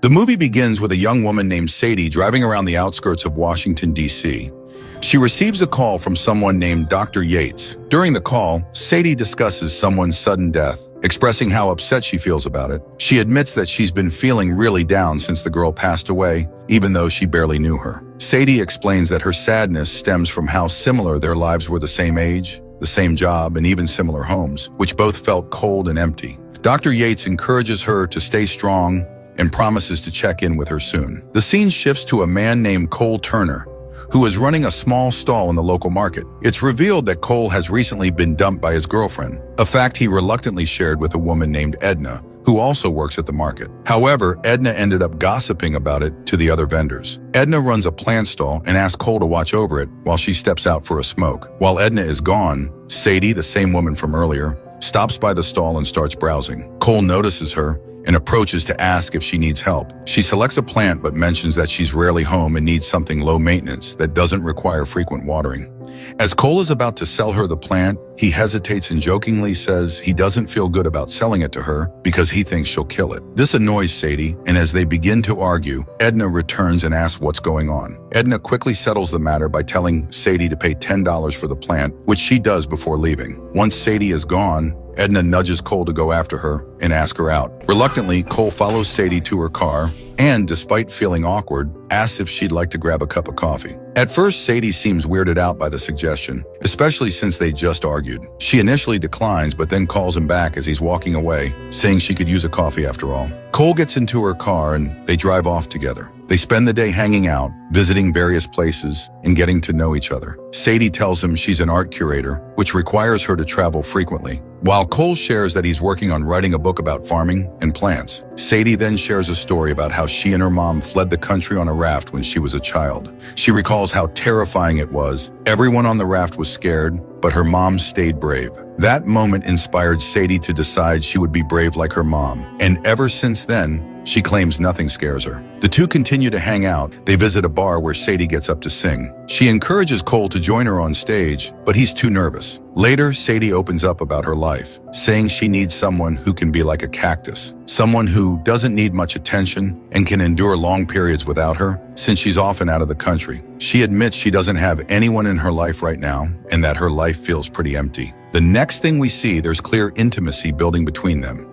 The movie begins with a young woman named Sadie driving around the outskirts of Washington, D.C. She receives a call from someone named Dr. Yates. During the call, Sadie discusses someone's sudden death, expressing how upset she feels about it. She admits that she's been feeling really down since the girl passed away, even though she barely knew her. Sadie explains that her sadness stems from how similar their lives were: the same age, the same job, and even similar homes, which both felt cold and empty. Dr. Yates encourages her to stay strong and promises to check in with her soon. The scene shifts to a man named Cole Turner, who is running a small stall in the local market. It's revealed that Cole has recently been dumped by his girlfriend, a fact he reluctantly shared with a woman named Edna, who also works at the market. However, Edna ended up gossiping about it to the other vendors. Edna runs a plant stall and asks Cole to watch over it while she steps out for a smoke. While Edna is gone, Sadie, the same woman from earlier, stops by the stall and starts browsing. Cole notices her and approaches to ask if she needs help. She selects a plant but mentions that she's rarely home and needs something low maintenance that doesn't require frequent watering. As Cole is about to sell her the plant, he hesitates and jokingly says he doesn't feel good about selling it to her because he thinks she'll kill it. This annoys Sadie, and as they begin to argue, Edna returns and asks what's going on. Edna quickly settles the matter by telling Sadie to pay $10 for the plant, which she does before leaving. Once Sadie is gone, Edna nudges Cole to go after her and ask her out. Reluctantly, Cole follows Sadie to her car and, despite feeling awkward, asks if she'd like to grab a cup of coffee. At first, Sadie seems weirded out by the suggestion, especially since they just argued. She initially declines, but then calls him back as he's walking away, saying she could use a coffee after all. Cole gets into her car and they drive off together. They spend the day hanging out, visiting various places, and getting to know each other. Sadie tells him she's an art curator, which requires her to travel frequently, while Cole shares that he's working on writing a book about farming and plants. Sadie then shares a story about how she and her mom fled the country on a raft when she was a child. She recalls how terrifying it was. Everyone on the raft was scared, but her mom stayed brave. That moment inspired Sadie to decide she would be brave like her mom, and ever since then, she claims nothing scares her. The two continue to hang out. They visit a bar where Sadie gets up to sing. She encourages Cole to join her on stage, but he's too nervous. Later, Sadie opens up about her life, saying she needs someone who can be like a cactus, someone who doesn't need much attention and can endure long periods without her, since she's often out of the country. She admits she doesn't have anyone in her life right now and that her life feels pretty empty. The next thing we see, there's clear intimacy building between them.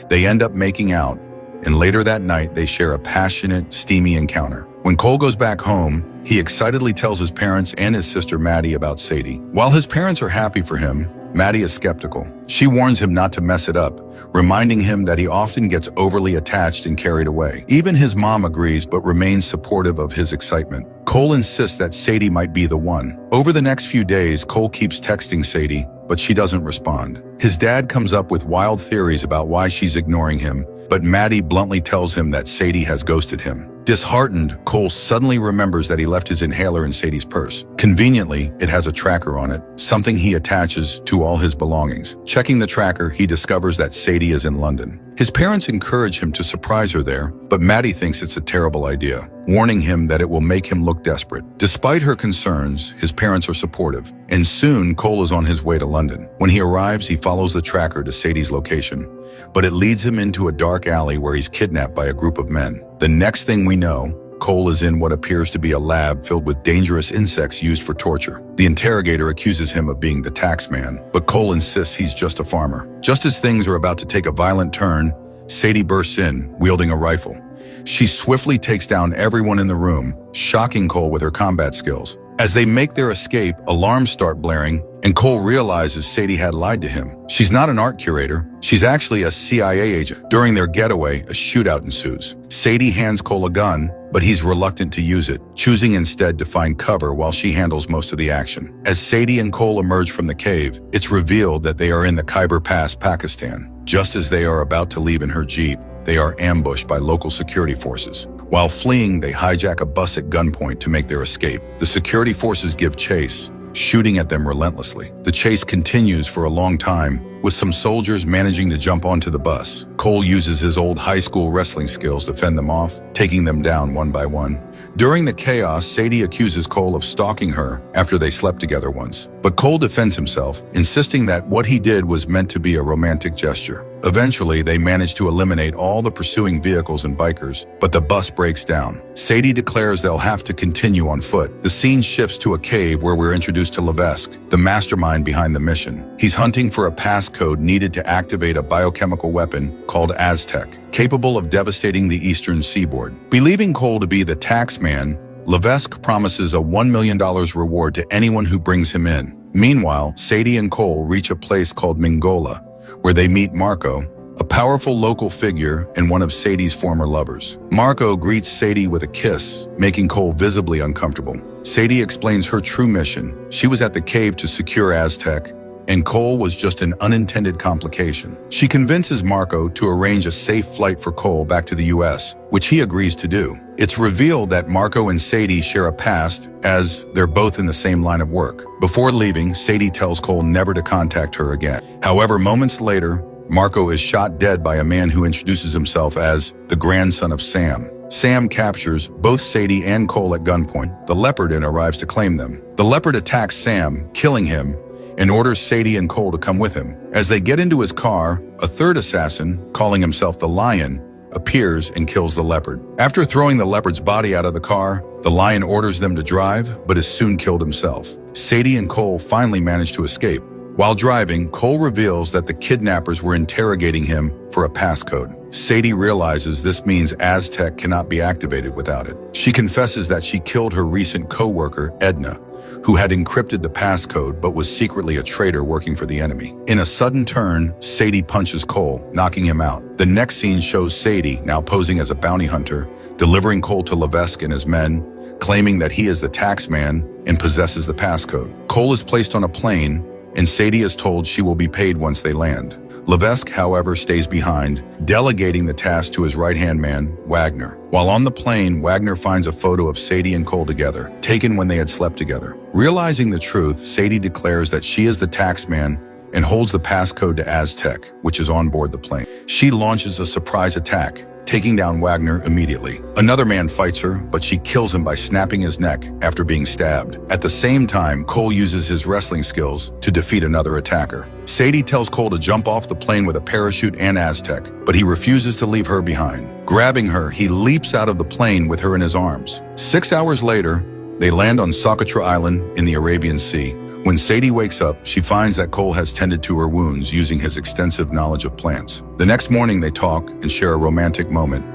They end up making out, and later that night, they share a passionate, steamy encounter. When Cole goes back home, he excitedly tells his parents and his sister Maddie about Sadie. While his parents are happy for him, Maddie is skeptical. She warns him not to mess it up, reminding him that he often gets overly attached and carried away. Even his mom agrees but remains supportive of his excitement. Cole insists that Sadie might be the one. Over the next few days, Cole keeps texting Sadie, but she doesn't respond. His dad comes up with wild theories about why she's ignoring him, but Maddie bluntly tells him that Sadie has ghosted him. Disheartened, Cole suddenly remembers that he left his inhaler in Sadie's purse. Conveniently, it has a tracker on it, something he attaches to all his belongings. Checking the tracker, he discovers that Sadie is in London. His parents encourage him to surprise her there, but Maddie thinks it's a terrible idea, warning him that it will make him look desperate. Despite her concerns, his parents are supportive, and soon Cole is on his way to London. When he arrives, he follows the tracker to Sadie's location, but it leads him into a dark alley where he's kidnapped by a group of men. The next thing we know, Cole is in what appears to be a lab filled with dangerous insects used for torture. The interrogator accuses him of being the tax man, but Cole insists he's just a farmer. Just as things are about to take a violent turn, Sadie bursts in, wielding a rifle. She swiftly takes down everyone in the room, shocking Cole with her combat skills. As they make their escape, alarms start blaring, and Cole realizes Sadie had lied to him. She's not an art curator. She's actually a CIA agent. During their getaway, a shootout ensues. Sadie hands Cole a gun, but he's reluctant to use it, choosing instead to find cover while she handles most of the action. As Sadie and Cole emerge from the cave, it's revealed that they are in the Khyber Pass, Pakistan. Just as they are about to leave in her Jeep, they are ambushed by local security forces. While fleeing, they hijack a bus at gunpoint to make their escape. The security forces give chase, shooting at them relentlessly. The chase continues for a long time, with some soldiers managing to jump onto the bus. Cole uses his old high school wrestling skills to fend them off, taking them down one by one. During the chaos, Sadie accuses Cole of stalking her after they slept together once. But Cole defends himself, insisting that what he did was meant to be a romantic gesture. Eventually, they manage to eliminate all the pursuing vehicles and bikers, but the bus breaks down. Sadie declares they'll have to continue on foot. The scene shifts to a cave where we're introduced to Levesque, the mastermind behind the mission. He's hunting for a passcode needed to activate a biochemical weapon called Aztec, capable of devastating the eastern seaboard. Believing Cole to be the tax man, Levesque promises a $1 million reward to anyone who brings him in. Meanwhile, Sadie and Cole reach a place called Mingola, where they meet Marco, a powerful local figure and one of Sadie's former lovers. Marco greets Sadie with a kiss, making Cole visibly uncomfortable. Sadie explains her true mission. She was at the cave to secure Aztec, and Cole was just an unintended complication. She convinces Marco to arrange a safe flight for Cole back to the US, which he agrees to do. It's revealed that Marco and Sadie share a past, as they're both in the same line of work. Before leaving, Sadie tells Cole never to contact her again. However, moments later, Marco is shot dead by a man who introduces himself as the grandson of Sam. Sam captures both Sadie and Cole at gunpoint. The Leopard arrives to claim them. The Leopard attacks Sam, killing him, and orders Sadie and Cole to come with him. As they get into his car, a third assassin, calling himself the Lion, appears and kills the Leopard. After throwing the Leopard's body out of the car, the Lion orders them to drive, but is soon killed himself. Sadie and Cole finally manage to escape. While driving, Cole reveals that the kidnappers were interrogating him for a passcode. Sadie realizes this means Aztec cannot be activated without it. She confesses that she killed her recent co-worker, Edna, who had encrypted the passcode but was secretly a traitor working for the enemy. In a sudden turn, Sadie punches Cole, knocking him out. The next scene shows Sadie, now posing as a bounty hunter, delivering Cole to Levesque and his men, claiming that he is the tax man and possesses the passcode. Cole is placed on a plane, and Sadie is told she will be paid once they land. Levesque, however, stays behind, delegating the task to his right-hand man, Wagner. While on the plane, Wagner finds a photo of Sadie and Cole together, taken when they had slept together. Realizing the truth, Sadie declares that she is the tax man and holds the passcode to Aztec, which is on board the plane. She launches a surprise attack, taking down Wagner immediately. Another man fights her, but she kills him by snapping his neck after being stabbed. At the same time, Cole uses his wrestling skills to defeat another attacker. Sadie tells Cole to jump off the plane with a parachute and Aztec, but he refuses to leave her behind. Grabbing her, he leaps out of the plane with her in his arms. 6 hours later, they land on Socotra Island in the Arabian Sea. When Sadie wakes up, she finds that Cole has tended to her wounds using his extensive knowledge of plants. The next morning, they talk and share a romantic moment,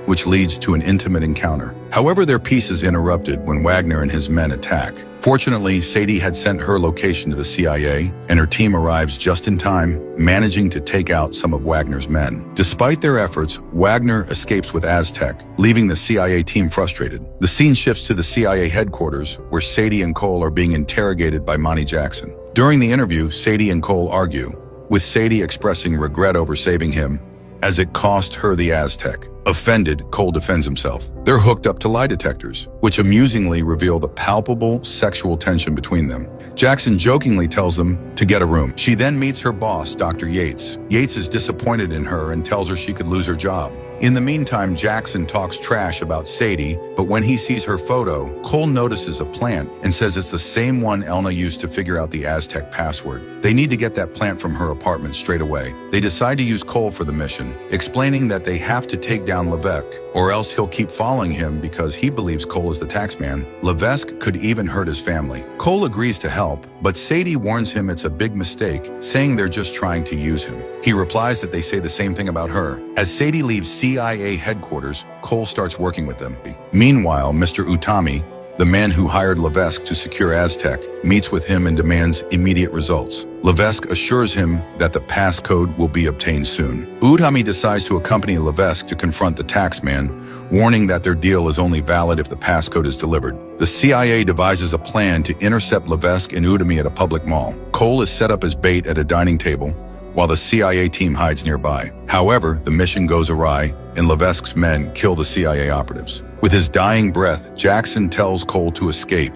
which leads to an intimate encounter. However, their peace is interrupted when Wagner and his men attack. Fortunately, Sadie had sent her location to the CIA, and her team arrives just in time, managing to take out some of Wagner's men. Despite their efforts, Wagner escapes with Aztec, leaving the CIA team frustrated. The scene shifts to the CIA headquarters, where Sadie and Cole are being interrogated by Monty Jackson. During the interview, Sadie and Cole argue, with Sadie expressing regret over saving him, as it cost her the Aztec. Offended, Cole defends himself. They're hooked up to lie detectors, which amusingly reveal the palpable sexual tension between them. Jackson jokingly tells them to get a room. She then meets her boss, Dr. Yates. Yates is disappointed in her and tells her she could lose her job. In the meantime, Jackson talks trash about Sadie, but when he sees her photo, Cole notices a plant and says it's the same one Elna used to figure out the Aztec password. They need to get that plant from her apartment straight away. They decide to use Cole for the mission, explaining that they have to take down Levesque, or else he'll keep following him because he believes Cole is the taxman. Levesque could even hurt his family. Cole agrees to help, but Sadie warns him it's a big mistake, saying they're just trying to use him. He replies that they say the same thing about her. As Sadie leaves CIA headquarters, Cole starts working with them. Meanwhile, Mr. Utami, the man who hired Levesque to secure Aztec, meets with him and demands immediate results. Levesque assures him that the passcode will be obtained soon. Utami decides to accompany Levesque to confront the taxman, warning that their deal is only valid if the passcode is delivered. The CIA devises a plan to intercept Levesque and Utami at a public mall. Cole is set up as bait at a dining table, while the CIA team hides nearby. However, the mission goes awry, and Levesque's men kill the CIA operatives. With his dying breath, Jackson tells Cole to escape,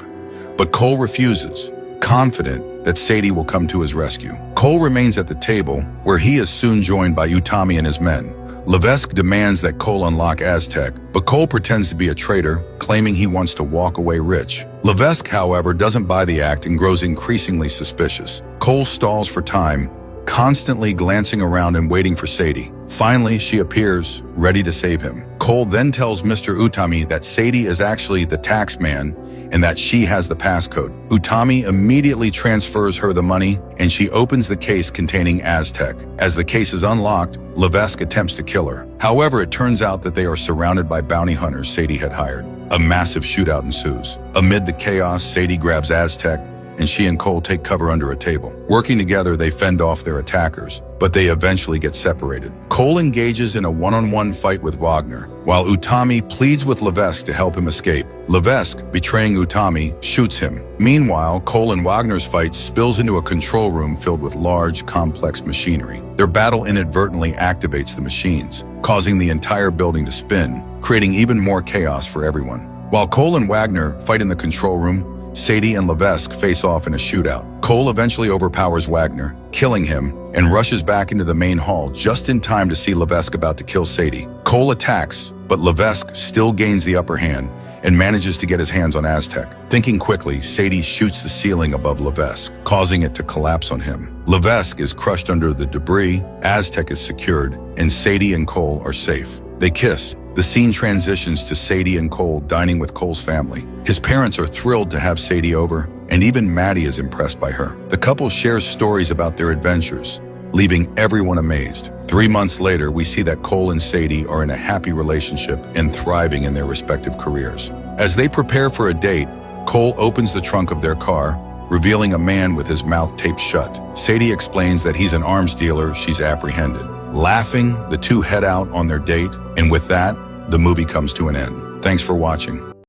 but Cole refuses, confident that Sadie will come to his rescue. Cole remains at the table, where he is soon joined by Utami and his men. Levesque demands that Cole unlock Aztec, but Cole pretends to be a traitor, claiming he wants to walk away rich. Levesque, however, doesn't buy the act and grows increasingly suspicious. Cole stalls for time, constantly glancing around and waiting for Sadie. Finally, she appears, ready to save him. Cole then tells Mr. Utami that Sadie is actually the tax man and that she has the passcode. Utami immediately transfers her the money, and she opens the case containing Aztec. As the case is unlocked, Levesque attempts to kill her. However, it turns out that they are surrounded by bounty hunters Sadie had hired. A massive shootout ensues. Amid the chaos, Sadie grabs Aztec, and she and Cole take cover under a table. Working together, they fend off their attackers, but they eventually get separated. Cole engages in a one-on-one fight with Wagner, while Utami pleads with Levesque to help him escape. Levesque, betraying Utami, shoots him. Meanwhile, Cole and Wagner's fight spills into a control room filled with large, complex machinery. Their battle inadvertently activates the machines, causing the entire building to spin, creating even more chaos for everyone. While Cole and Wagner fight in the control room, Sadie and Levesque face off in a shootout. Cole eventually overpowers Wagner, killing him, and rushes back into the main hall just in time to see Levesque about to kill Sadie. Cole attacks, but Levesque still gains the upper hand and manages to get his hands on Aztec. Thinking quickly, Sadie shoots the ceiling above Levesque, causing it to collapse on him. Levesque is crushed under the debris, Aztec is secured, and Sadie and Cole are safe. They kiss. The scene transitions to Sadie and Cole dining with Cole's family. His parents are thrilled to have Sadie over, and even Maddie is impressed by her. The couple shares stories about their adventures, leaving everyone amazed. 3 months later, we see that Cole and Sadie are in a happy relationship and thriving in their respective careers. As they prepare for a date, Cole opens the trunk of their car, revealing a man with his mouth taped shut. Sadie explains that he's an arms dealer she's apprehended. Laughing, the two head out on their date, and with that, the movie comes to an end. Thanks for watching.